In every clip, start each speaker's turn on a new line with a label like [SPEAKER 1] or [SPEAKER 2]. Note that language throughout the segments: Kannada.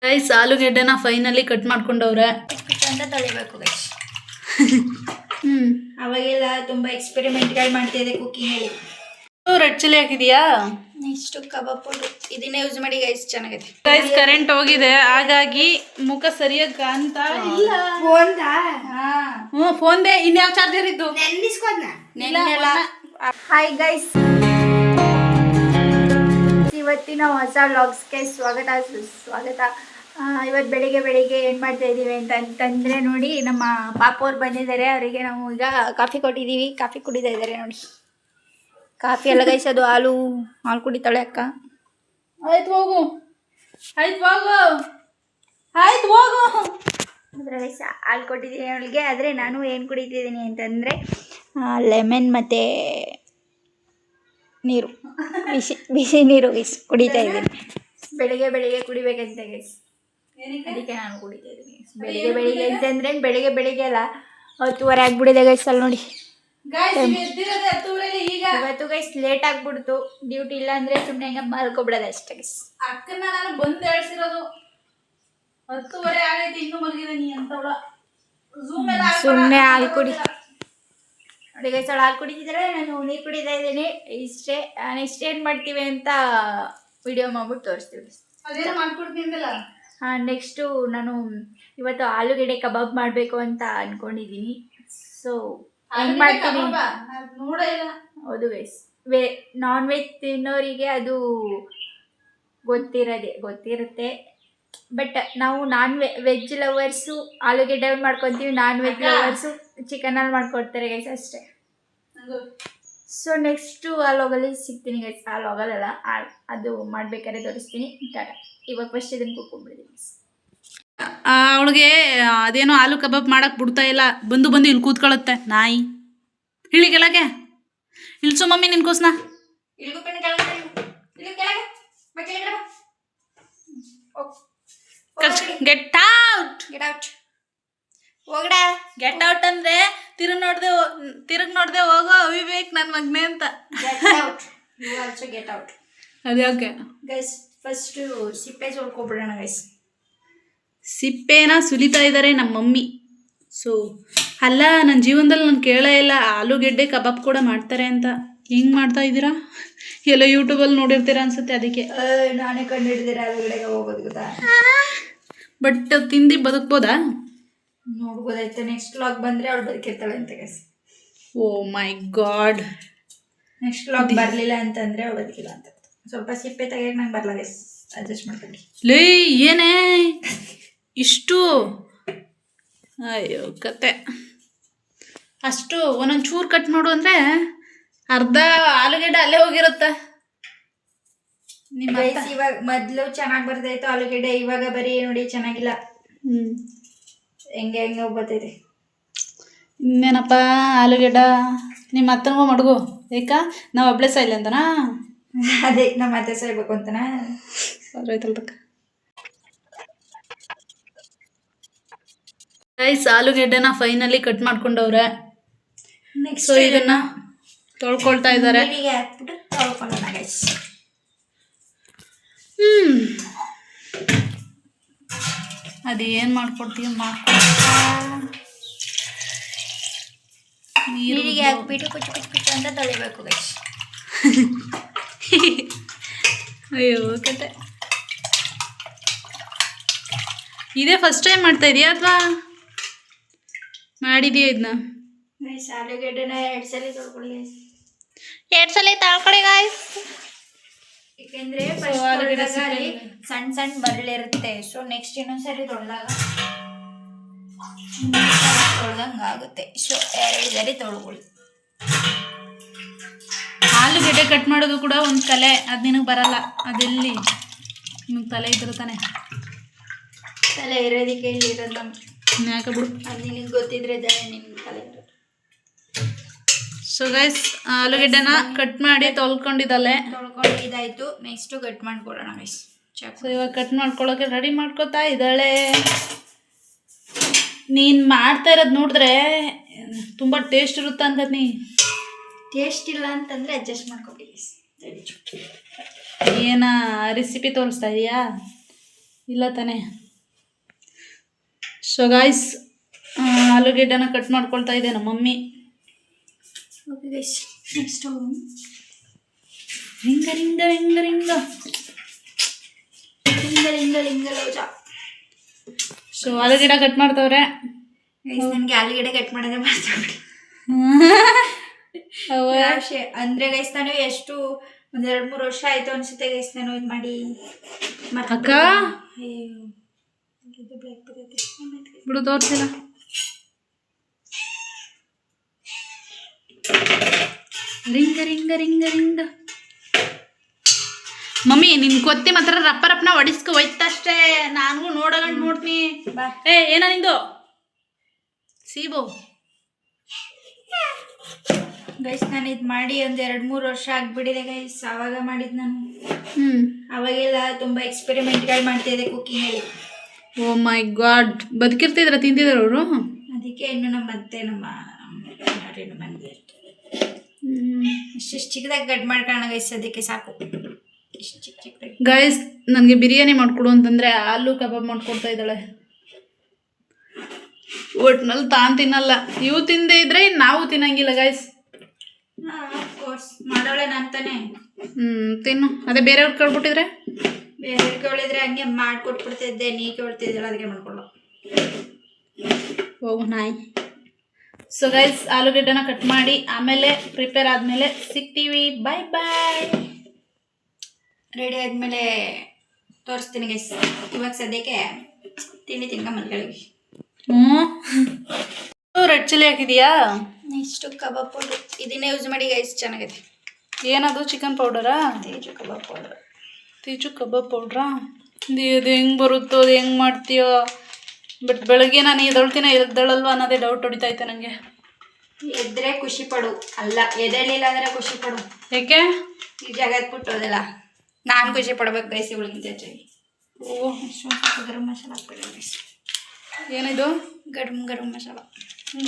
[SPEAKER 1] ಗೈಸ್ ಆಲೂಗೆಡ್ಡೆನ ಫೈನಲಿ ಕಟ್ ಮಾಡ್ಕೊಂಡವ್ರೆ
[SPEAKER 2] ಅಂತ ತೊಳಿಬೇಕು ಗೈಸ್. ಅವಾಗೆಲ್ಲ ತುಂಬಾ ಎಕ್ಸ್ಪೆರಿಮೆಂಟ್ಗಳು ಮಾಡ್ತಿದ್ದೆ ಕುಕಿಂಗ್ ಅಲ್ಲಿ.
[SPEAKER 1] ರೆಡ್ ಚಿಲ್ಲಿ ಹಾಕಿದ್ಯಾ?
[SPEAKER 2] ನೆಕ್ಸ್ಟ್ ಕಬಾಬ್ ಪೌಡರ್ ಇದನ್ನೇ ಯೂಸ್ ಮಾಡಿ ಗೈಸ್, ಚೆನ್ನಾಗೈತೆ.
[SPEAKER 1] ಗೈಸ್ ಕರೆಂಟ್ ಹೋಗಿದೆ, ಹಾಗಾಗಿ ಮುಖ ಸರಿಯಾಗಿ ಕಾಣ್ತಾ ಇಲ್ಲ. ಫೋನ್ದೆ ಇನ್ಯಾವ ಚಾರ್ಜರ್ ಇದ್ದು
[SPEAKER 2] ಹಾಯ್ ಗೈಸ್, ಇವತ್ತಿನ ಹೊಸ ವ್ಲಾಗ್ಸ್ಗೆ ಸ್ವಾಗತ ಸುಸ್ವಾಗತ. ಇವತ್ತು ಬೆಳಿಗ್ಗೆ ಏನು ಮಾಡ್ತಾ ಇದ್ದೀವಿ ಅಂತಂದರೆ ನೋಡಿ, ನಮ್ಮ ಪಾಪ ಅವ್ರು ಬಂದಿದ್ದಾರೆ. ಅವರಿಗೆ ನಾವು ಈಗ ಕಾಫಿ ಕೊಟ್ಟಿದ್ದೀವಿ, ಕಾಫಿ ಕುಡಿತಾ ಇದ್ದಾರೆ ನೋಡಿ. ಕಾಫಿ ಎಲ್ಲ ಗೈಸ್, ಅದು ಹಾಲು ಕುಡಿತಾಳೆ ಅಕ್ಕ.
[SPEAKER 1] ಆಯ್ತು ಹೋಗು
[SPEAKER 2] ಅಂದರೆ ಗೈಸ್ ಹಾಲು ಕೊಟ್ಟಿದ್ದೀನಿ ಅವಳಿಗೆ. ಆದರೆ ನಾನು ಏನು ಕುಡಿತಿದ್ದೀನಿ ಅಂತಂದರೆ ಲೆಮನ್ ಮತ್ತು ನೀರು, ಬಿಸಿ ನೀರು ಗೈಸ್ ಕುಡಿತಾ ಇದ್ದೀನಿ. ಬೆಳಿಗ್ಗೆ ಕುಡಿಬೇಕಂತ ಗೈಸ್, ಅದಕ್ಕೆ ನಾನು ಕುಡಿತಾ ಇದ್ದೀನಿ. ಬೆಳಿಗ್ಗೆ ಅಂತಂದ್ರೆ ಬೆಳಿಗ್ಗೆ ಅಲ್ಲ, 10:30 ಆಗ್ಬಿಟ್ಟಿದೆ ಗೈಸ್. ಅಲ್ಲಿ ನೋಡಿ, ಇವತ್ತು ಗೈಸ್ ಲೇಟ್ ಆಗ್ಬಿಡ್ತು. ಡ್ಯೂಟಿ ಇಲ್ಲ ಅಂದ್ರೆ ಸುಮ್ಮನೆ ಹಂಗೆ ಮಲ್ಕೊಬಿಡೋದು ಅಷ್ಟೇ ಗೈಸ್.
[SPEAKER 1] ಅಕ್ಕನ ನಾನು ಬಂದು ಹೇಳ್ಸಿರೋದು 10:30 ಆಗೈತೆ, ಇನ್ನೂ ಮಲಗಿದ್ದೀನಿ ಅಂತವಳ.
[SPEAKER 2] ಸುಮ್ಮನೆ ಹಾಲು ಕುಡಿ ನೋಡಿ ಗೈಸ್. ಅವಳು ಹಾಲು ಕುಡಿತಿದ್ರೆ ನಾನು ನೀರು ಕುಡಿತಾ ಇದ್ದೀನಿ. ಇಷ್ಟೇ. ನೆಕ್ಸ್ಟ್ ಏನು ಮಾಡ್ತೀವಿ ಅಂತ ವಿಡಿಯೋ ಮಾಡ್ಬಿಟ್ಟು ತೋರಿಸ್ತೀವಿ.
[SPEAKER 1] ಅದೇನೋ ಮಾಡ್ಕೊಡ್ತೀನಿಲ್ಲ.
[SPEAKER 2] ನೆಕ್ಸ್ಟು ನಾನು ಇವತ್ತು ಆಲೂಗೆಡ್ಡೆ ಕಬಾಬ್ ಮಾಡಬೇಕು ಅಂತ ಅಂದ್ಕೊಂಡಿದ್ದೀನಿ. ಸೊ ಹೆಂಗೆ ಮಾಡ್ತೀನಿ ಹೌದು ಗೈಸ್, ನಾನ್ ವೆಜ್ ತಿನ್ನೋರಿಗೆ ಅದು ಗೊತ್ತಿರುತ್ತೆ. ಬಟ್ ನಾವು ವೆಜ್ ಲವರ್ಸು ಆಲೂಗೆಡ್ಡೆ ಮಾಡ್ಕೊತೀವಿ, ನಾನ್ ವೆಜ್ ಲವರ್ಸು ಚಿಕನಲ್ಲಿ ಮಾಡ್ಕೊಡ್ತಾರೆ ಗೈಸ್, ಅಷ್ಟೇ. ಸೊ ನೆಕ್ಸ್ಟು ಆ ಲಾಗಲ್ಲಿ ಸಿಗ್ತೀನಿ ಗೈಸ್. ಆ ಲಾಗಲ್ಲ, ಅದು ಮಾಡ್ಬೇಕಾದ್ರೆ ತೋರಿಸ್ತೀನಿ. ಟಾಟಾ. ಇವಾಗ ಫಸ್ಟ್ ಇದನ್ನು ಕುಕ್ಕೊಂಡ್ಬಿಡ್ತೀನಿ.
[SPEAKER 1] ಅವಳಿಗೆ ಅದೇನೋ ಆಲೂ ಕಬಾಬ್ ಮಾಡಕ್ ಬಿಡ್ತಾ ಇಲ್ಲ. ಬಂದು ಇಲ್ಲಿ ಕೂತ್ಕೊಳ್ಳುತ್ತೆ ನಾಯಿ. ಇಳಿ ಕೆಳಗೆ ಇಳ್ಸು ಮಮ್ಮಿ ನಿನ್ಕೋಸ್ನ. ಗೆಟ್ ಔಟ್ ಅಂದ್ರೆ ತಿರುಗ್ ನೋಡ್ದೆ ಹೋಗೋ ಅವಿವೇಕ್ ನನ್ ಮಗ್ನೆ ಅಂತ. ಅದ್ಯಾಕೆ
[SPEAKER 2] ಗೈಸ್ ಫಸ್ಟ್ ಸಿಪ್ಪೆ ತೊಳ್ಕೊಬಿಡೋಣ ಗೈಸ್.
[SPEAKER 1] ಸಿಪ್ಪೆನ ಸುಲಿತಾ ಇದ್ದಾರೆ ನಮ್ಮ ಮಮ್ಮಿ. ಸೊ ಅಲ್ಲ, ನನ್ನ ಜೀವನದಲ್ಲಿ ನಾನು ಕೇಳೇ ಇಲ್ಲ ಆಲೂಗೆಡ್ಡೆ ಕಬಾಬ್ ಕೂಡ ಮಾಡ್ತಾರೆ ಅಂತ. ಹೆಂಗೆ ಮಾಡ್ತಾ ಇದ್ದೀರಾ? ಎಲ್ಲ ಯೂಟ್ಯೂಬಲ್ಲಿ ನೋಡಿರ್ತೀರಾ ಅನ್ಸುತ್ತೆ, ಅದಕ್ಕೆ.
[SPEAKER 2] ನಾನೇ ಕಂಡು ಹಿಡಿದಿರ ಆಲೂಗಡ್ಡೆ ಹೋಗೋದು ಗೊತ್ತಾ.
[SPEAKER 1] ಬಟ್ ತಿಂದು ಬದುಕ್ಬೋದಾ?
[SPEAKER 2] ನೋಡ್ಬೋದಾಯ್ತು. ನೆಕ್ಸ್ಟ್ ವ್ಲಾಗ್ ಬಂದರೆ ಅವಳು ಬದುಕಿರ್ತಾಳೆ ಅಂತ ಗೈಸ್.
[SPEAKER 1] ಓ ಮೈ ಗಾಡ್.
[SPEAKER 2] ನೆಕ್ಸ್ಟ್ ವ್ಲಾಗ್ ಬರಲಿಲ್ಲ ಅಂತಂದರೆ ಅವಳು ಬದುಕಿಲ್ಲ ಅಂತ. ಸ್ವಲ್ಪ ಸಿಪ್ಪೆ ತೆಗಿಯಕ್ಕೆ ನಂಗೆ ಬರಲ್ಲ ಗೈಸ್, ಅಡ್ಜಸ್ಟ್ ಮಾಡ್ಕೊಂಡು.
[SPEAKER 1] ಲೇ ಏನೇ ಇಷ್ಟು? ಅಯ್ಯೋ ಕತೆ. ಅಷ್ಟು ಒಂದೊಂದು ಚೂರು ಕಟ್ ಮಾಡು ಅಂದರೆ ಅರ್ಧ ಆಲೂಗೆಡ್ಡೆ ಅಲ್ಲೇ ಹೋಗಿರುತ್ತೆ.
[SPEAKER 2] ಗೈಸ್ ಇವಾಗ ಮೊದಲು ಚೆನ್ನಾಗಿ ಬರ್ತಾಯಿತ್ತು ಆಲೂಗೆಡ್ಡೆ, ಇವಾಗ ಬರೀ ನೋಡಿ ಚೆನ್ನಾಗಿಲ್ಲ. ಹೆಂಗೆ ಬರ್ತೈತೆ.
[SPEAKER 1] ಇನ್ನೇನಪ್ಪ ಆಲೂಗೆಡ್ಡ ನಿಮ್ಮ ಅತ್ತನಿಗೂ ಮಡಗು. ಏಕಾ ನಾವು ಒಬ್ಳೆ ಸಾಯಿಲ್ಲ ಅಂತನಾ?
[SPEAKER 2] ಅದೇ ನಮ್ಮ ಅತ್ತೆ ಸಾಯ್ಬೇಕು ಅಂತನಾ?
[SPEAKER 1] ಆಯ್ತಲ್ರಕ್ಕ. ಗೈಸ್ ಆಲೂಗೆಡ್ಡೆನ ಫೈನಲಿ ಕಟ್ ಮಾಡ್ಕೊಂಡವ್ರೆ.
[SPEAKER 2] ನೆಕ್ಸ್ಟ್
[SPEAKER 1] ಸೊ ಇದನ್ನ ತೊಳ್ಕೊಳ್ತಾ ಇದ್ದಾರೆ.
[SPEAKER 2] ಹಾಕ್ಬಿಟ್ಟು ತೊಳ್ಕೊಳ್ಳೋಣ ಗೈಸ್.
[SPEAKER 1] ಅದೇನು ಮಾಡ್ಕೊಡ್ತೀವಿ
[SPEAKER 2] ನೀರಿಗೆ ಹಾಕ್ಬಿಟ್ಟು ಕುಚ್ಚು ಅಂತ ತೊಳಿಬೇಕು ಗೈಸ್.
[SPEAKER 1] ಅಯ್ಯೋ ಕತೆ. ಇದೇ ಫಸ್ಟ್ ಟೈಮ್ ಮಾಡ್ತಾ ಇದೀಯಾ ಅಥವಾ ಮಾಡಿದೀಯಾ ಇದನ್ನ?
[SPEAKER 2] ಗೈಸ್ ಆಲೂಗೆಡ್ಡೆನ 2 ಸಲ ತೊಳ್ಕೊಳ್ಳಿ ಗೈಸ್.
[SPEAKER 1] 2 ಸಲ ತೊಳ್ಕೊಳ್ಳಿ ಗೈಸ್.
[SPEAKER 2] ಯಾಕೆಂದ್ರೆ ಸಣ್ಣ ಬರಳಿರುತ್ತೆ. ಸೊ ನೆಕ್ಸ್ಟ್ ಇನ್ನೊಂದ್ಸರಿ ತೊಳ್ದಂಗೆ ಆಗುತ್ತೆ. ಸೊ 2 ಸರಿ ತೊಳ್ಕೊಳ್ಳಿ.
[SPEAKER 1] ಆಲೂಗೆಡ್ಡೆ ಕಟ್ ಮಾಡೋದು ಕೂಡ ಒಂದು ಕಲೆ, ಅದು ನಿನಗೆ ಬರಲ್ಲ. ಅದೆಲ್ಲಿ ನಿಮಗೆ ತಲೆ ಇದ್ರೆ ತಾನೆ.
[SPEAKER 2] ತಲೆ ಇರೋದಕ್ಕೆ ಇಲ್ಲಿ ಇರೋದು.
[SPEAKER 1] ಯಾಕೆ ಬಿಡು,
[SPEAKER 2] ಅದು ನಿನಗೆ ಗೊತ್ತಿದ್ರೆ ನಿಮ್ಗೆ ತಲೆ ಇರೋದು.
[SPEAKER 1] ಸೊ ಗೈಸ್ ಆಲೂಗೆಡ್ಡೆನ ಕಟ್ ಮಾಡಿ ತೊಳ್ಕೊಂಡು
[SPEAKER 2] ಇದಾಯಿತು. ನೆಕ್ಸ್ಟು ಕಟ್ ಮಾಡ್ಕೊಳ್ಳೋಣ ಗೈಸ್.
[SPEAKER 1] ಸೊ ಇವಾಗ ಕಟ್ ಮಾಡ್ಕೊಳ್ಳೋಕೆ ರೆಡಿ ಮಾಡ್ಕೊತಾ ಇದ್ದಾಳೆ. ನೀನು ಮಾಡ್ತಾ ಇರೋದು ನೋಡಿದ್ರೆ ತುಂಬ ಟೇಸ್ಟ್ ಇರುತ್ತೆ ಅನ್ಕತ್ನಿ.
[SPEAKER 2] ಟೇಸ್ಟ್ ಇಲ್ಲ ಅಂತಂದರೆ ಅಡ್ಜಸ್ಟ್ ಮಾಡ್ಕೊಬೇಕು.
[SPEAKER 1] ಏನ ರೆಸಿಪಿ ತೋರಿಸ್ತಾ ಇದೆಯಾ? ಇಲ್ಲ ತಾನೇ. ಸೊ ಗಾಯ್ಸ್, ಆಲೂಗೆಡ್ಡೆನ ಕಟ್ ಮಾಡ್ಕೊಳ್ತಾ ಇದೆ ನಮ್ಮ mummy.
[SPEAKER 2] Okay guys, next
[SPEAKER 1] ring a ರಿಂಗ ರಿಂಗ ರಿಂಗ.
[SPEAKER 2] ಲಿಂಗ ಲೋಜ.
[SPEAKER 1] ಸೊ ಆಲೂಗೆಡ್ಡೆ ಕಟ್ ಮಾಡ್ತವ್ರೆ.
[SPEAKER 2] ನನಗೆ ಆಲೂಗೆಡ್ಡೆ ಕಟ್ ಮಾಡೋದೇ ಮಾಡ್ತಾರೆ ಅಂದ್ರೆ ಗೈಸ್ ನಾನು ಎಷ್ಟು ಒಂದ್ 2-3 ವರ್ಷ ಆಯ್ತು ಅನ್ಸುತ್ತೆ ಗೈಸ್ ನಾನು ಇದು ಮಾಡಿ
[SPEAKER 1] ಅಕ್ಕ ಬಿಡು ತೋರ್ಸಿಲ್ಲ. ರಿಂಗ ರಿಂಗ ರಿಂಗ ರಿಂಗ. ಮಮ್ಮಿ ನಿನ್ ಕೊತ್ತಿ ಮಾತ್ರ ರಪ್ಪ ರಪ್ಪನ ಹೊಡಿಸ್ಕೊ ಹೋಯ್ತಷ್ಟೇ. ನಾನು ನೋಡಗಂಡು ನೋಡ್ತೀನಿ. ಏನ ನಿಂದು ಸೀಬು
[SPEAKER 2] ಗೈಸ್ ನಾನು ಇದು ಮಾಡಿ ಒಂದು 2-3 ವರ್ಷ ಆಗ್ಬಿಟ್ಟಿದೆ ಗೈಸ್. ಆವಾಗ ಮಾಡಿದ್ ನಾನು. ಅವಾಗೆಲ್ಲ ತುಂಬಾ ಎಕ್ಸ್ಪೆರಿಮೆಂಟ್ಗಳು ಮಾಡ್ತಿದ್ದೆ ಕುಕಿಂಗ್ ಅಲ್ಲಿ.
[SPEAKER 1] ಓ ಮೈ ಗಾಡ್, ಬದುಕಿರ್ತಿದ್ರ ತಿಂತಿದ್ರ ಅವರು.
[SPEAKER 2] ಅದಕ್ಕೆ ಇನ್ನು ನಮ್ಮ ಅತ್ತೆ ನಮ್ಮ ಮನೆಗೆ ಇಷ್ಟು ಚಿಕ್ಕದಾಗಿ ಕಟ್ ಮಾಡ್ಕೊಳ್ಳೋಣ ಗೈಸ್. ಅದಕ್ಕೆ ಸಾಕು ಇಷ್ಟು ಚಿಕ್ಕದಾಗಿ.
[SPEAKER 1] ಗೈಸ್ ನನಗೆ ಬಿರಿಯಾನಿ ಮಾಡ್ಕೊಡು ಅಂತಂದ್ರೆ ಆಲೂ ಕಬಾಬ್ ಮಾಡ್ಕೊಡ್ತಾ ಇದ್ದಾಳೆ. ಒಟ್ನಲ್ಲಿ ತಾನು ತಿನ್ನಲ್ಲ, ಇವು ತಿಂದೇ ಇದ್ರೆ ನಾವು ತಿನ್ನಂಗಿಲ್ಲ ಗೈಸ್.
[SPEAKER 2] ಕೋರ್ಸ್ ಮಾಡೋಳೆ ನಾನು ತಾನೆ.
[SPEAKER 1] ತಿನ್ನು. ಅದೇ ಬೇರೆಯವ್ರು ಕೇಳ್ಬಿಟ್ಟಿದ್ರೆ
[SPEAKER 2] ಬೇರೆಯವ್ರು ಕೇಳಿದ್ರೆ ಹಂಗೆ ಮಾಡ್ಕೊಟ್ಬಿಡ್ತಿದ್ದೆ. ನೀ ಕೇಳ್ತಿದ್ದಲ್ಲ, ಅದಕ್ಕೆ ಮಾಡ್ಕೊಳ್ಳೋ
[SPEAKER 1] ಹೋಗು ನಾಯಿ. ಸೊ ಗೈಸ್ ಆಲೂಗೆಡ್ಡೆನ ಕಟ್ ಮಾಡಿ ಆಮೇಲೆ ಪ್ರಿಪೇರ್ ಆದಮೇಲೆ ಸಿಗ್ತೀವಿ. ಬಾಯ್ ಬಾಯ್.
[SPEAKER 2] ರೆಡಿ ಆದಮೇಲೆ ತೋರಿಸ್ತೀನಿ ಗೈಸ್. ಇವಾಗ ಸದ್ಯಕ್ಕೆ ತಿಂಡಿ ತಿನ್ಕೊಂಬಂದ್ಗಳಿಗೆ.
[SPEAKER 1] ರೆಡ್ ಚಿಲ್ಲಿ ಹಾಕಿದೀಯಾ?
[SPEAKER 2] ನೆಕ್ಸ್ಟು ಕಬಾಬ್ ಪೌಡ್ರ್ ಇದನ್ನೇ ಯೂಸ್ ಮಾಡಿ ಗೈಸ್, ಚೆನ್ನಾಗಿದೆ.
[SPEAKER 1] ಏನದು ಚಿಕನ್ ಪೌಡರಾ?
[SPEAKER 2] Teju kebab powder.
[SPEAKER 1] Teju kebab ಪೌಡ್ರಾ? ಇದು ಹೆಂಗೆ ಬರುತ್ತೋ, ಅದು ಹೆಂಗೆ ಮಾಡ್ತೀಯೋ. ಬಟ್ ಬೆಳಗ್ಗೆ ನಾನು ಎದ್ದಳಲ್ವ ಅನ್ನೋದೇ ಡೌಟ್ ಹೊಡಿತೈತೆ ನನಗೆ.
[SPEAKER 2] ಎದ್ರೆ ಖುಷಿ ಪಡು, ಅಲ್ಲ ಎದ್ದೇಳಿಲ್ಲ ಅಂದರೆ ಖುಷಿ ಪಡು.
[SPEAKER 1] ಯಾಕೆ
[SPEAKER 2] ಈ ಜಗತ್ ಬಿಟ್ಟೋದಲ್ಲ, ನಾನು ಖುಷಿ ಪಡ್ಬೇಕು ಗೈಸ್ ಇವಳಿಗಿಂತ ಹೆಚ್ಚಾಗಿ. ಸ್ವಲ್ಪ ಗರಂ ಮಸಾಲ ಹಾಕ್ಬೇಡ ಗೈಸ್.
[SPEAKER 1] ಏನಿದು?
[SPEAKER 2] ಗರಂ ಮಸಾಲ.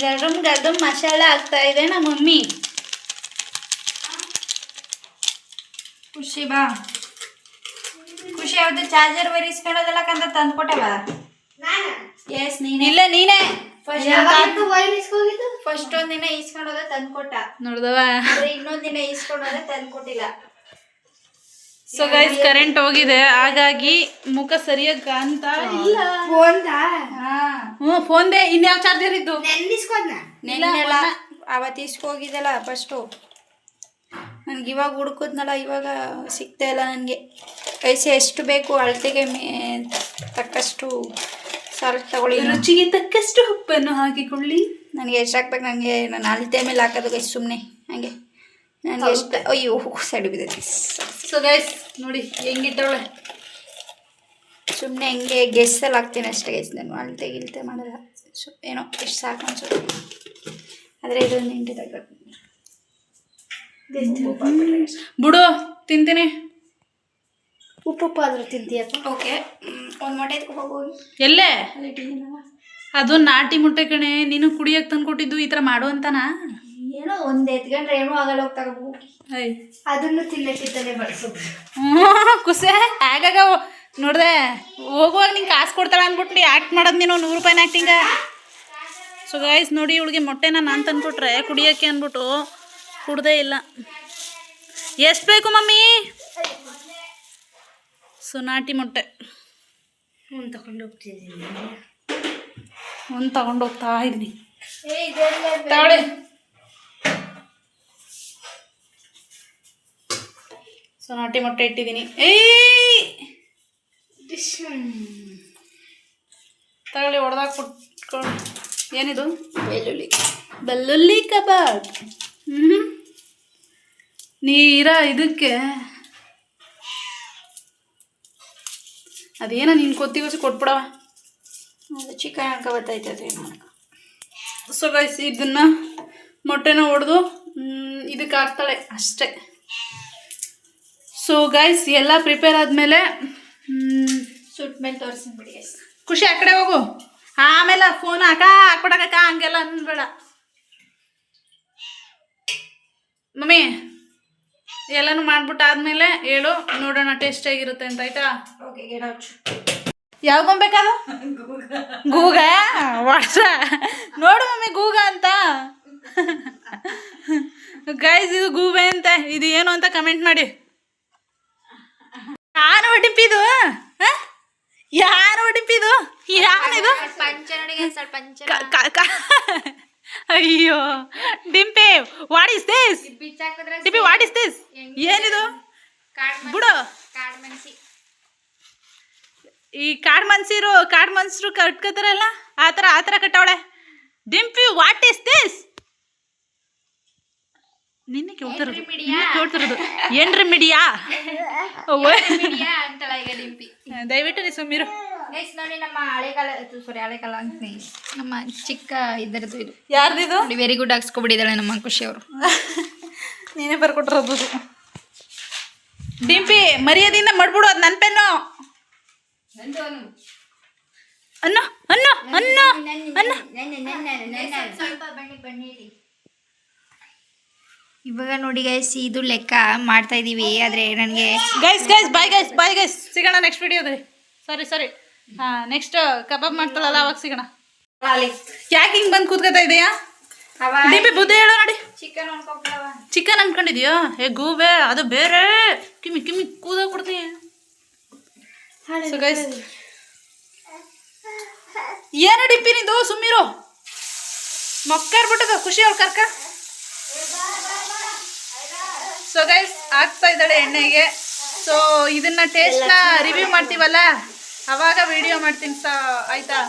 [SPEAKER 1] ಗರಂ ಮಸಾಲ ಆಗ್ತಾ ಇದೆ ನಮ್ಮ ಮಮ್ಮಿ.
[SPEAKER 2] ಖುಷಿ ಬಾ. ಖುಷಿ ಯಾವ್ದು ಚಾರ್ಜರ್ ಬರೀಸ್ಕೊಳ್ಳೋದೆಲ್ಲ ಕಂದ ತಂದ್ಕೊಟ್ಟೆವ? ಎಸ್ ನೀನೆ.
[SPEAKER 1] ಇಲ್ಲ ನೀನೇ
[SPEAKER 2] ಫಸ್ಟ್ ಒಂದಿನ ಈಸ್ಕೊಂಡೋದ ತಂದ್ಕೊಟ್ಟ
[SPEAKER 1] ನೋಡ್ದವ.
[SPEAKER 2] ಇನ್ನೊಂದ್ ದಿನ ಈಸ್ಕೊಂಡೋದ ತಂದ್ಕೊಟ್ಟಿಲ್ಲ.
[SPEAKER 1] ಸೊ ಗೈಸ್ ಕರೆಂಟ್ ಹೋಗಿದೆ, ಹಾಗಾಗಿ ಮುಖ ಸರಿಯಾಗಿ ಕಾಣ್ತಾ ಇಲ್ಲ. ಫೋನ್ದೆ ಇನ್ಯಾವ ಚಾರ್ಜರ್ ಇದ್ದು?
[SPEAKER 2] ನೆನ್ನೆಲ್ಲ ಅವತ್ತು ಇಸ್ಕೋಗಿದ್ದಲ್ಲ ಫಸ್ಟು. ನನಗೆ ಇವಾಗ ಹುಡುಕುದ್ನಲ್ಲ, ಇವಾಗ ಸಿಗ್ತಾ ಇಲ್ಲ ನನಗೆ. ಕೈಸೆ ಎಷ್ಟು ಬೇಕು ಅಳತೆಗೆ ತಕ್ಕಷ್ಟು ಸಾಲ್ಟ್ ತಗೊಳ್ಳಿ.
[SPEAKER 1] ರುಚಿಗೆ ತಕ್ಕಷ್ಟು ಉಪ್ಪನ್ನು ಹಾಕಿಕೊಳ್ಳಿ.
[SPEAKER 2] ನನಗೆ ಎಷ್ಟು ಹಾಕ್ಬೇಕು, ನನಗೆ ನಾನು ಅಳತೆ ಮೇಲೆ ಹಾಕೋದು ಗೈಸ್ ಸುಮ್ಮನೆ ಹಂಗೆ. ನನಗೆ ಎಷ್ಟು, ಅಯ್ಯೋ ಸೈಡ್ ಬಿದ್ದೈತಿ.
[SPEAKER 1] ಸೊ ಗೈಸ್ ನೋಡಿ ಹೆಂಗಿಟ್ಟವಳೆ.
[SPEAKER 2] ಸುಮ್ಮನೆ ಹೆಂಗೆ ಗೆಸ್ಸಲ್ಲಿ ಹಾಕ್ತೀನಿ ಅಷ್ಟೇ ಗೈಸ್, ನಾನು ಅಳತೆ ಗಿಲ್ತೆ ಮಾಡಲ್ಲ. ಸೊ ಏನೋ ಎಷ್ಟು ಸಾಕು ಅನ್ಸುತ್ತೆ. ಆದರೆ ಇದೊಂದು ಹಿಂಡಿ ತಗೊಳ್ಳಿ
[SPEAKER 1] ಬಿಡು, ತಿಂತೀನಿ.
[SPEAKER 2] ಉಪ್ಪು ಆದರೂ ತಿಂತೀಯಪ್ಪ? ಓಕೆ, ಒಂದು ಮೊಟ್ಟೆ ಎತ್ಕೊ ಹೋಗಿ.
[SPEAKER 1] ಎಲ್ಲೇ? ಅದು ನಾಟಿ ಮೊಟ್ಟೆ ಕಣೆ, ನೀನು ಕುಡಿಯಕ್ಕೆ ತಂದ್ಕೊಟ್ಟಿದ್ದು ಈ ಥರ ಮಾಡು ಅಂತಾನಾ?
[SPEAKER 2] ಏನೋ ಒಂದು ಎತ್ಕೊಂಡ್ರೆ ಏನೂ ಆಗಲ್ಲ, ಹೋಗಿ ತಗೋಬೋದು. ಅದನ್ನು ತಿನ್ನಕ್ಕಿಂತಲೇ ಬಳಸೋದು.
[SPEAKER 1] ಕುಸೆ ಆಗಾಗ ನೋಡ್ದೆ ಹೋಗುವಾಗ ನಿಂಗೆ ಕಾಸು ಕೊಡ್ತಾಳೆ ಅಂದ್ಬಿಟ್ಟು ಆ್ಯಕ್ಟ್ ಮಾಡೋದು ನೀನು 100 ರೂಪಾಯಿನ ಆ್ಯಕ್ಟಿಂಗ. ಸೊ ಗೈಸ್ ನೋಡಿ, ಇವಳಿಗೆ ಮೊಟ್ಟೆನ ನಾನು ತಂದ್ಕೊಟ್ರೆ ಕುಡಿಯೋಕ್ಕೆ ಅಂದ್ಬಿಟ್ಟು ಕುಡ್ದೇ ಇಲ್ಲ. ಎಷ್ಟು ಬೇಕು ಮಮ್ಮಿ? ಸೊ ನಾಟಿ ಮೊಟ್ಟೆ ಒಂದು ತಗೊಂಡು ಹೋಗ್ತಾ ಇದ್ದೀನಿ. ತಗೊಳ್ಳಿ. ಸೊ ನಾಟಿ ಮೊಟ್ಟೆ ಇಟ್ಟಿದ್ದೀನಿ. ತಗೊಳ್ಳಿ, ಹೊಡೆದಾಕ್ ಕೊಟ್ಕೊಂಡು. ಏನಿದು? ಬೆಳ್ಳುಳ್ಳಿ ಕಬಾಬ್. ನೀರ ಇದಕ್ಕೆ ಅದೇನೋ ನೀನು ಕೊತ್ತಿಗೋಸಿ ಕೊಟ್ಬಿಡವ.
[SPEAKER 2] ಅದು ಚಿಕನ್ ಅನ್ಕ ಬರ್ತೈತೆ ಏನು.
[SPEAKER 1] ಸೊ ಗೈಸ್ ಇದನ್ನು ಮೊಟ್ಟೆನ ಹೊಡೆದು ಇದಕ್ಕೆ ಹಾಕ್ತಾಳೆ ಅಷ್ಟೇ. ಸೊ ಗೈಸ್ ಎಲ್ಲ ಪ್ರಿಪೇರ್ ಆದಮೇಲೆ
[SPEAKER 2] ಸುಟ್ಟ ಮೇಲೆ ತೋರಿಸ್ತೀನಿ ಬಿಡಿ ಗೈಸ್.
[SPEAKER 1] ಖುಷಿ ಆ ಕಡೆ ಹೋಗು. ಆಮೇಲೆ ಫೋನ್ ಹಾಕ್ಬಿಡಕ್ಕ ಹಂಗೆಲ್ಲ ಅನ್ಬೇಡ ಮಮ್ಮಿ. ಎಲ್ಲನೂ ಮಾಡ್ಬಿಟ್ಟು ಆದಮೇಲೆ ಹೇಳು, ನೋಡೋಣ ಟೇಸ್ಟ್ ಆಗಿರುತ್ತೆ ಅಂತ. ಆಯ್ತಾ?
[SPEAKER 2] Okay, get out.
[SPEAKER 1] ಯಾವ ಗೊಂಬೇಕಾದು ಗೂಗ ವಾಸ ನೋಡು ಮಮ್ಮಿ ಗೂಗ ಅಂತ ಗೈಸ್ ಇದು ಗೂಬೆ ಅಂತ ಇದು ಏನು ಅಂತ ಕಮೆಂಟ್ ಮಾಡಿ ಯಾರು ಒಡಿಪಿದು ಯಾರು ಒಡಿಪಿದು ಯಾನಿದು ಅಯ್ಯೋ Dimpy what is this Dimpy what is this ಏನಿದು ಬಿಡು ಈ ಕಾಡು ಮನ್ಸರು ಕಟ್ಕೋತಾರಲ್ಲ ಆ ಥರ ಕಟ್ಟವಳೆ ಡಿಂಪಿ ವಾಟ್ ಇಸ್ ದಿಸ್ ನಿನ್ನೆ ಕೇಳ್ತಿರೋದು ಏನ್ರಿ ಮಿಡಿಯಾ ದಯವಿಟ್ಟು ನೀ ಸುಮ್ಮಿರು
[SPEAKER 2] ನೋಡಿ ನಮ್ಮ ಹಳೆಕಾಲ ಅಂತ ನಮ್ಮ ಚಿಕ್ಕ ಇದರದ್ದು ಇದು
[SPEAKER 1] ಯಾರ್ದಿದು
[SPEAKER 2] ವೆರಿ ಗುಡ್ ಹಾಕ್ಸ್ಕೊಬಿಟ್ಟಿದ್ದಾಳೆ ನಮ್ಮ ಖುಷಿ ಅವರು
[SPEAKER 1] ನೀನೇ ಬರ್ಕೊಟ್ಟಿರೋದು ಡಿಂಪಿ ಮರ್ಯಾದಿಂದ ಮಾಡ್ಬಿಡು ಅದು ನನ್ನ ಪೆನ್ನು ಅನ್ನು ಅನ್ನು ಅನ್ನು ಅನ್ನು
[SPEAKER 2] ಇವಾಗ ನೋಡಿ ಗೈಸ್ ಇದು ಲೆಕ್ಕ ಮಾಡ್ತಾ ಇದೀವಿ ಆದ್ರೆ ನನಗೆ
[SPEAKER 1] ಗೈಸ್ ಬಾಯ್ ಗೈಸ್ ಸಿಗೋಣ ನೆಕ್ಸ್ಟ್ ವಿಡಿಯೋದಲ್ಲಿ ಸರಿ ನೆಕ್ಸ್ಟ್ ಕಬಾಬ್ ಮಾಡ್ತಾಳಲ್ಲ ಅವಾಗ ಸಿಗೋಣ ಯಾಕೆ ಹಿಂಗೆ ಬಂದು ಕೂತ್ಕೋತಾ ಇದೆಯಾ ಡಿಂಪಿ ಬುದ್ಧಿ ಹೇಳೋ ನೋಡಿ ಚಿಕನ್ ಅನ್ಕೊಂಡಿದ್ಯಾ ಗೂಬೆ ಅದು ಬೇರೆ ಕಿಮ್ಮಿ ಕೂದ ಕೊಡ್ತೀಯ ಸೊ ಗೈಸ್ ಏನು ಡಿಂಪಿ ನಿಂದು ಸುಮ್ಮಿರು ಮಕ್ಕರ್ಬಿಟ್ಟದ ಖುಷಿ ಅವ್ಳು ಕರ್ಕ ಸೊ ಗೈಸ್ ಹಾಕ್ತಾ ಇದ್ದಾಳೆ ಎಣ್ಣೆಗೆ ಸೊ ಇದನ್ನ ಟೇಸ್ಟ್ನ ರಿವ್ಯೂ ಮಾಡ್ತೀವಲ್ಲ ಅವಾಗ ವಿಡಿಯೋ ಮಾಡ್ತೀನಿ ಆಯ್ತಾ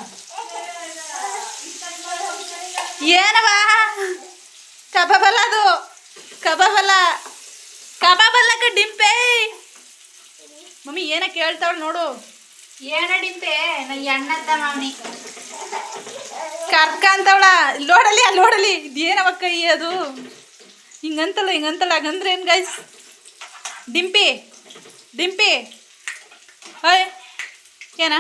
[SPEAKER 1] ಏನವ ಕಬಾಬಲ್ಲ ಅದು ಕಬಾಬಲ್ಲಕ್ಕ ಡಿಂಪೆ ಮಮ್ಮಿ ಏನ ಕೇಳ್ತಾವಳು ನೋಡು
[SPEAKER 2] ಏನ ಡಿಂಪೆ ನಾ ಎಣ್ಣತ್ತ ಮಾವನಿ
[SPEAKER 1] ಕರ್ಕ ಅಂತವಳ ಲೋಡಲಿ ಇದೇನವ ಕೈ ಅದು ಹಿಂಗಂತಲ್ಲ ಹಂಗಂದ್ರೆ ಏನು ಗೈಸ್ ಡಿಂಪಿ ಹಾಯ್ ಏನ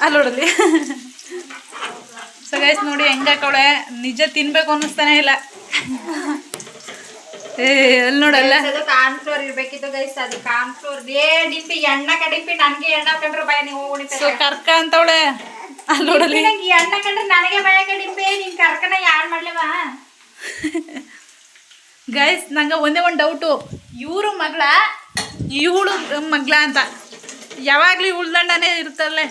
[SPEAKER 1] ಅಲ್ಲೋಡಲಿ ಸೊ ಗೈಸ್ ನೋಡಿ ಹೆಂಗಾಕವಳೆ ನಿಜ ತಿನ್ಬೇಕು ಅನ್ನಿಸ್ತಾನೆ ಇಲ್ಲ ಅಲ್ಲಿ ನೋಡಲ್ಲ
[SPEAKER 2] ಕಾರ್ನ್ ಫ್ಲೋರ್ ಇರ್ಬೇಕಿತ್ತು ಗೈಸ್ ಅದು ಕಾರ್ನ್ ಫ್ಲೋರ್ ಡಿಂಪಿ ಎಣ್ಣ ಡಿಂಪಿ ನನಗೆ ಎಣ್ಣ ಕಂಡ್ರೆ ಭಯ ನೀವು
[SPEAKER 1] ಸೊ ಕರ್ಕ ಅಂತವಳೆ ಅಲ್ಲಿ ನೋಡಲಿ
[SPEAKER 2] ಎಣ್ಣ ಕಂಡ್ರೆ ನನಗೆ ಭಯ ಡಿಂಪಿ ನಿನ್ ಕರ್ಕನ ಯಾರು ಮಾಡ್ಲವ
[SPEAKER 1] ಗೈಸ್ ನಂಗೆ ಒಂದೇ ಒಂದು ಡೌಟು ಇವಳು ಮಗಳ ಅಂತ ಯಾವಾಗಲೂ ಉಳ್ದಂಡನೇ ಇರ್ತಲ್ಲೇ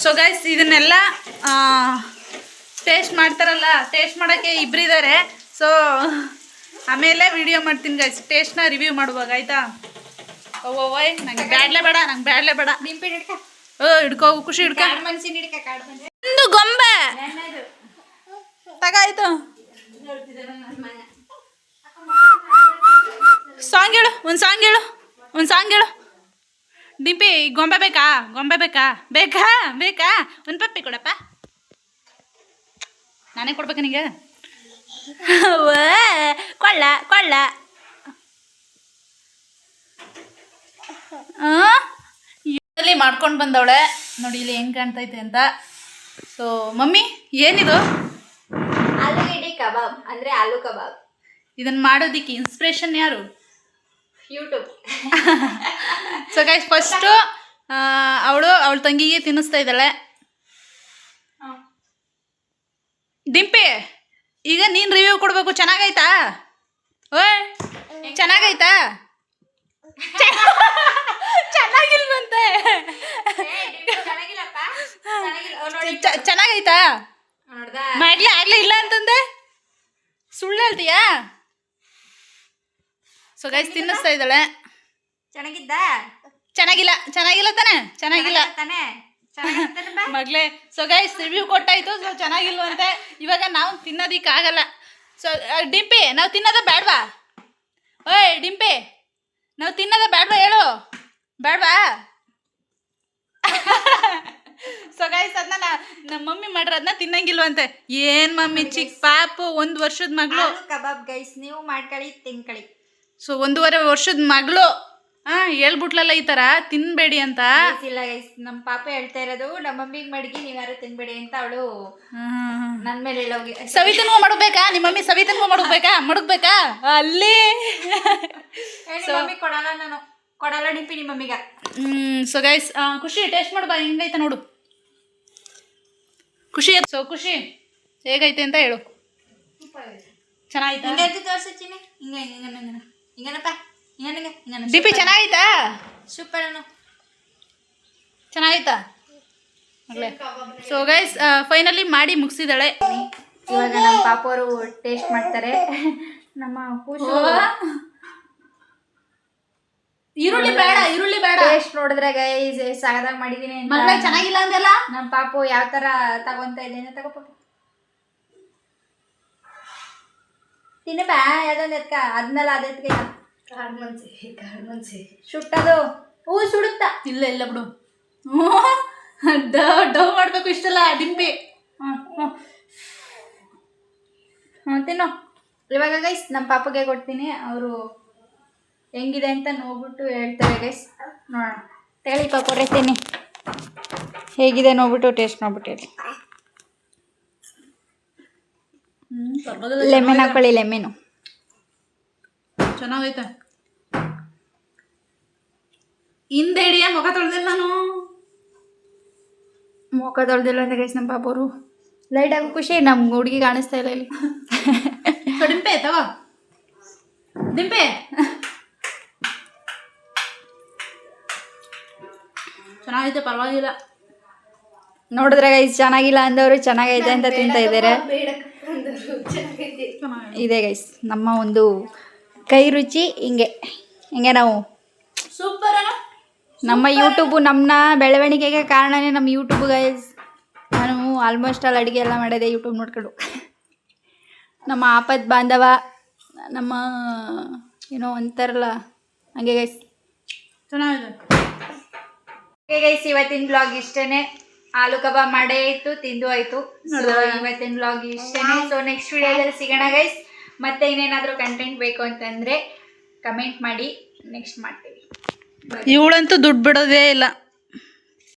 [SPEAKER 1] ಸೊ ಗೈಸ್ ಇದನ್ನೆಲ್ಲ ಟೇಸ್ಟ್ ಮಾಡ್ತಾರಲ್ಲ ಟೇಸ್ಟ್ ಮಾಡೋಕ್ಕೆ ಇಬ್ಬರಿದ್ದಾರೆ ಸೊ ಆಮೇಲೆ ವಿಡಿಯೋ ಮಾಡ್ತೀನಿ ಗೈಸ್ ಟೇಸ್ಟ್ನ ರಿವ್ಯೂ ಮಾಡುವಾಗ ಆಯಿತಾ ಓಯ್ ನಂಗೆ ಬ್ಯಾಡ್ಲೇ ಬೇಡ
[SPEAKER 2] ಡಿಂಪಿ ಹಿಡ್ಕ
[SPEAKER 1] ಹಿಡ್ಕೋ ಖುಷಿ ಹಿಡ್ಕ
[SPEAKER 2] ಮನ್ಸಿನ ಹಿಡ್ಕ ಕಾಡು ಬಂದ್ರೆ
[SPEAKER 1] ಒಂದು ಗೊಂಬೆ ತಗಾಯ್ತು ಸಾಂಗ್ ಹೇಳು ಒಂದು ಸಾಂಗ್ ಹೇಳು ಡಿಂಪಿ ಗೊಂಬೆ ಬೇಕಾ ಒಂದು ಪಪ್ಪಿ ಕೊಡಪ್ಪ ನಾನೇ ಕೊಡ್ಬೇಕಾ ನಿಂಗೆ ಕೊಳ್ಳ ಇಲ್ಲಿ ಮಾಡ್ಕೊಂಡು ಬಂದವಳೆ ನೋಡಿ ಇಲ್ಲಿ ಹೆಂಗೆ ಕಾಣ್ತೈತೆ ಅಂತ ಸೊ ಮಮ್ಮಿ ಏನಿದು
[SPEAKER 2] ಆಲೂಗೆಡ್ಡೆ ಕಬಾಬ್ ಅಂದ್ರೆ ಆಲೂ ಕಬಾಬ್
[SPEAKER 1] ಇದನ್ನು ಮಾಡೋದಕ್ಕೆ ಇನ್ಸ್ಪಿರೇಷನ್ ಯಾರು
[SPEAKER 2] ಯೂಟ್ಯೂಬ್
[SPEAKER 1] ಸೊ ಗೈಸ್ ಫಸ್ಟು ಅವಳ ತಂಗಿಗೆ ತಿನ್ನಿಸ್ತಾ ಇದ್ದಾಳೆ ಡಿಂಪಿ ಈಗ ನೀನು ರಿವ್ಯೂ ಕೊಡಬೇಕು ಚೆನ್ನಾಗೈತಾ ಓಯ್ ಚೆನ್ನಾಗೈತಾ ಚೆನ್ನಾಗಿಲ್ವಂತೆ ಚೆನ್ನಾಗೈತಾ ಆಗ್ಲೇ ಇಲ್ಲ ಅಂತಂದೆ ಸುಳ್ಳು ಹೇಳ್ತೀಯಾ ಸೊ ಗೈಸ್ ತಿನ್ನಿಸ್ತಾ ಇದ್ದಾಳೆ ಚೆನ್ನಾಗಿಲ್ಲ ತಾನೆ ಮಗ್ಲೇ ಸೊ ಗೈಸ್ ರಿವ್ಯೂ ಕೊಟ್ಟಾಯ್ತು ಸೊ ಚೆನ್ನಾಗಿಲ್ವಂತೆ ಇವಾಗ ನಾವು ತಿನ್ನೋದಿಕ್ಕಾಗಲ್ಲ ಸೊ ಡಿಂಪಿ ನಾವು ತಿನ್ನೋದ ಬೇಡವಾ ಓಯ್ ಡಿಂಪಿ ನಾವು ತಿನ್ನೋದ ಬೇಡವಾ ಹೇಳು ಬೇಡವಾ ಸೊ ಗೈಸ್ ಅದನ್ನ ನಮ್ಮ ಮಮ್ಮಿ ಮಾಡಿರೋದನ್ನ ತಿನ್ನಂಗಿಲ್ವಂತೆ ಏನು ಮಮ್ಮಿ ಚಿಕ್ಕ ಪಾಪು 1 ವರ್ಷದ ಮಗಳು
[SPEAKER 2] ಕಬಾಬ್ ಗೈಸ್ ನೀವು ಮಾಡ್ಕೊಳ್ಳಿ ತಿನ್ಕೊಳ್ಳಿ
[SPEAKER 1] ಸೊ 1.5 ವರ್ಷದ ಮಗಳು ಹೇಳ್ಬಿಟ್ಲಲ್ಲ ಈ ಥರ ತಿನ್ಬೇಡಿ ಅಂತ.
[SPEAKER 2] Guys, ಇಲ್ಲ ಗೈಸ್, ನಮ್ಮ ಪಾಪ ಹೇಳ್ತಾ ಇರೋದು ನಮ್ಮ ಮಮ್ಮಿಗೆ ಮಡಗಿ ನೀವು ಯಾರು ತಿನ್ಬೇಡಿ ಅಂತ. ಅವಳು ನನ್ನ ಮೇಲೆ ಹೇಳೋಗಿ
[SPEAKER 1] ಸವಿತನ್ಗೂ ಮಡಗ್ಬೇಕಾ? ನಿಮ್ಮ ಮಮ್ಮಿ ಸವಿತನ್ಗೂ ಮಡಗ್ಬೇಕಾ ಅಲ್ಲಿ?
[SPEAKER 2] ಮಮ್ಮಿ ಕೊಡಲ್ಲ, ನಾನು ಕೊಡಲ್ಲ ಡಿಂಪಿ ನಿಮ್ಮ ಮಮ್ಮಿಗ.
[SPEAKER 1] ಸೊ ಗೈಸ್, ಖುಷಿ ಟೇಸ್ಟ್ ಮಾಡ್ಬಾ, ಹೆಂಗೈತೆ ನೋಡು. ಖುಷಿ ಖುಷಿ ಹೇಗೈತೆ ಅಂತ ಹೇಳು. ಚೆನ್ನಾಯ್ತಾ?
[SPEAKER 2] ಹಿಂಗೈತೆ ತೋರ್ಸಚ್ಚಿನಿ. ಹಿಂಗನಪ್ಪ, ಹಿಂಗ
[SPEAKER 1] ಡಿಪಿ ಚೆನ್ನಾಗೈತಾ?
[SPEAKER 2] ಸೂಪರ್ ಅನ್ನು
[SPEAKER 1] ಚೆನ್ನಾಗೈತಾ? ಸೊ ಗೈಸ್, ಫೈನಲಿ ಮಾಡಿ ಮುಗಿಸಿದಾಳೆ.
[SPEAKER 2] ಇವಾಗ ನಮ್ಮ ಪಾಪವರು ಟೇಸ್ಟ್ ಮಾಡ್ತಾರೆ. ನಮ್ಮ ಕೂಸು
[SPEAKER 1] ಈರುಳ್ಳಿ ಬೇಡ
[SPEAKER 2] ಟೇಸ್ಟ್ ನೋಡಿದ್ರೆ ಗೈಸ್ ಸಾಗದಾಗ ಮಾಡಿದೀನಿ ಅಂತ.
[SPEAKER 1] ಚೆನ್ನಾಗಿಲ್ಲ ಅಂದೆಲ್ಲ.
[SPEAKER 2] ನಮ್ಮ ಪಾಪು ಯಾವ ತರ ತಗೊಂತ ಇದೆ ತಗೋ ಪಾಪ, ತಿನ್ನಪ್ಪ. ಯಾವ್ದೊಂದು ಎತ್ಕ ಅದನ್ನೆಲ್ಲ ಅದೆತ್ಕ ಸುಟ್ಟದು ಹೂ ಸುಡುತ್ತಾ.
[SPEAKER 1] ಇಲ್ಲ ಬಿಡು. ಡವ್ ಮಾಡ್ಬೇಕು ಇಷ್ಟಲ್ಲ ಡಿಂಪಿ.
[SPEAKER 2] ತಿನ್ನು. ಇವಾಗ ಗೈಸ್ ನಮ್ಮ ಪಾಪಗೆ ಕೊಡ್ತೀನಿ, ಅವರು ಹೆಂಗಿದೆ ಅಂತ ನೋಡ್ಬಿಟ್ಟು ಹೇಳ್ತಾರೆ ಗೈಸ್. ನೋಡೋಣ, ಹೇಳಿ ಪಾಪ ತಿನ್ನಿ, ಹೇಗಿದೆ ನೋಡ್ಬಿಟ್ಟು ಟೇಸ್ಟ್ ನೋಡ್ಬಿಟ್ಟು ಹೇಳಿ. ಲೆಮನ್ ಹಾಕೊಳ್ಳಿ, ಲೆಮನ್ನು
[SPEAKER 1] ಚೆನ್ನಾಗೈತೆ. ಹಿಂದೆ ಹಿಡಿಯ ಮುಖ ತೊಳೆದಿಲ್ಲ ನಾನು.
[SPEAKER 2] ಮುಖ ತೊಳೆದಿಲ್ಲ ಅಂತ ಗೈಸ್ ನಮ್ಮ ಪಾಪವರು. ಲೈಟ್ ಆಗೋ ಖುಷಿ, ನಮ್ಮ ಹುಡುಗಿ ಕಾಣಿಸ್ತಾ ಇಲ್ಲ ಇಲ್ಲಿ.
[SPEAKER 1] ಡಿಂಪೆ ತಗೋ, ಡಿಂಪೆ ಚೆನ್ನಾಗೈತೆ, ಪರವಾಗಿಲ್ಲ.
[SPEAKER 2] ನೋಡಿದ್ರೆ ಗೈಸ್ ಚೆನ್ನಾಗಿಲ್ಲ ಅಂದವರು ಚೆನ್ನಾಗೈತೆ ಅಂತ ತಿಂತಾ ಇದ್ದಾರೆ. ಇದೆ ಗೈಸ್ ನಮ್ಮ ಒಂದು ಕೈ ರುಚಿ. ಹಿಂಗೆ ನಾವು
[SPEAKER 1] ಸೂಪರ್.
[SPEAKER 2] ನಮ್ಮ ಯೂಟ್ಯೂಬು ನಮ್ಮ ಬೆಳವಣಿಗೆಗೆ ಕಾರಣನೇ ನಮ್ಮ ಯೂಟ್ಯೂಬ್ ಗೈಸ್. ನಾನು ಆಲ್ಮೋಸ್ಟ್ ಅಲ್ಲಿ ಅಡುಗೆ ಎಲ್ಲ ಮಾಡೋದೆ ಯೂಟ್ಯೂಬ್ ನೋಡ್ಕೊಂಡು. ನಮ್ಮ ಆಪತ್ ಬಾಂಧವ, ನಮ್ಮ ಏನೋ ಅಂತಾರಲ್ಲ ಹಂಗೆ ಗೈಸ್.
[SPEAKER 1] ಚೆನ್ನಾಗಿದೆ.
[SPEAKER 2] ಗೈಸ್ ಇವತ್ತಿನ ಬ್ಲಾಗ್ ಇಷ್ಟೇ. ಆಲೂ ಕಬಾಬ್ ಮಾಡೇ ಇತ್ತು, ತಿಂದು ಆಯಿತು. ಇವತ್ತಿನ ಬ್ಲಾಗ್ ಇಷ್ಟೇ. ಸೊ ನೆಕ್ಸ್ಟ್ ವಿಡಿಯೋದಲ್ಲಿ ಸಿಗೋಣ ಗೈಸ್. ಮತ್ತೆ ಇನ್ನೇನಾದರೂ ಕಂಟೆಂಟ್ ಬೇಕು ಅಂತಂದರೆ ಕಮೆಂಟ್ ಮಾಡಿ, ನೆಕ್ಸ್ಟ್ ಮಾಡ್ತೀವಿ.
[SPEAKER 1] ಇವಳಂತೂ ದುಡ್ಡು ಬಿಡೋದೇ ಇಲ್ಲ.